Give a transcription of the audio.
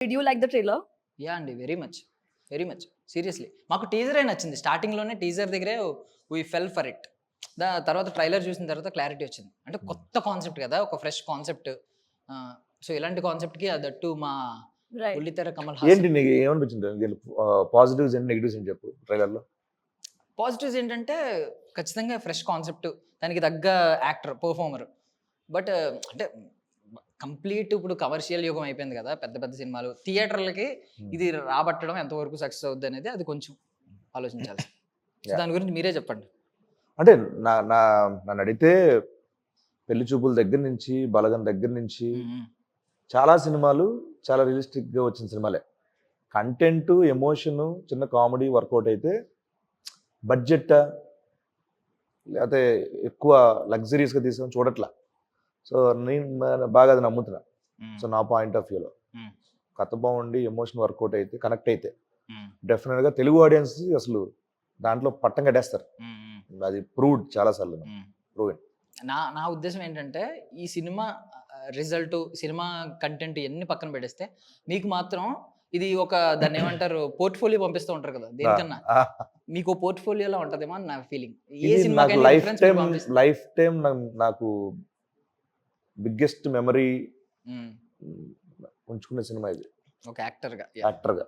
Did you like the trailer? Yeah అండి, very much seriously. మాకు టీజరే నచ్చింది. స్టార్టింగ్లోనే టీజర్ దగ్గరే వీ ఫెల్ ఫర్ ఇట్. తర్వాత ట్రైలర్ చూసిన తర్వాత క్లారిటీ వచ్చింది. అంటే కొత్త కాన్సెప్ట్ కదా, ఒక ఫ్రెష్ కాన్సెప్ట్. సో ఇలాంటి కాన్సెప్ట్కి దట్టు మా Right. బుల్లితెర కమల్ ఏంటి హాసన్. నీకు ఏమనిపించింది? పాజిటివ్స్ అండ్ నెగిటివ్స్ అని చెప్పు ట్రైలర్లో. పాజిటివ్స్ ఏంటంటే ఖచ్చితంగా ఫ్రెష్ కాన్సెప్ట్, దానికి తగ్గ యాక్టర్, పర్ఫార్మర్. బట్ అంటే కంప్లీట్ ఇప్పుడు కమర్షియల్ యుగం అయిపోయింది కదా, పెద్ద పెద్ద సినిమాలు థియేటర్లకి ఇది రాబట్టడం ఎంతవరకు సక్సెస్ అవుద్ది అనేది అది కొంచెం ఆలోచించాలి. సో దాని గురించి మీరే చెప్పండి. అంటే నన్ను అడిగితే పెళ్లి చూపుల దగ్గర నుంచి, బలగం దగ్గర నుంచి చాలా సినిమాలు చాలా రియలిస్టిక్గా వచ్చిన సినిమాలే. కంటెంట్, ఎమోషను, చిన్న కామెడీ వర్కౌట్ అయితే బడ్జెట్ లేకపోతే ఎక్కువ లగ్జరీస్గా తీసుకొని చూడట్లా. సో నేను బాగా అది నమ్ముతున్నా. సో నా పాయింట్ ఆఫ్ వ్యూలో కథ బాగుండి ఎమోషన్ వర్కౌట్ అయితే, కనెక్ట్ అయితే డెఫినెట్గా తెలుగు ఆడియన్స్ అసలు దాంట్లో పట్టం కట్టేస్తారు. అది ప్రూవ్డ్ చాలాసార్లు. ప్రూవ్డ్. నా ఉద్దేశం ఏంటంటే ఈ సినిమా రిజల్ట్, సినిమా కంటెంట్ ఇవన్నీ పక్కన పెట్టేస్తే మీకు మాత్రం ఇది ఒక దాన్ని ఏమంటారు పోర్ట్ఫోలియో పంపిస్తూ ఉంటారు కదా, దేనికన్నా మీకు పోర్ట్ఫోలియోలో ఉంటదేమో అని నా ఫీలింగ్. ఏ సినిమా లైఫ్ టైం నాకు బిగ్గెస్ట్ మెమరీ ఉంచుకునే సినిమా ఇది, ఒక యాక్టర్గా. యాక్టర్గా.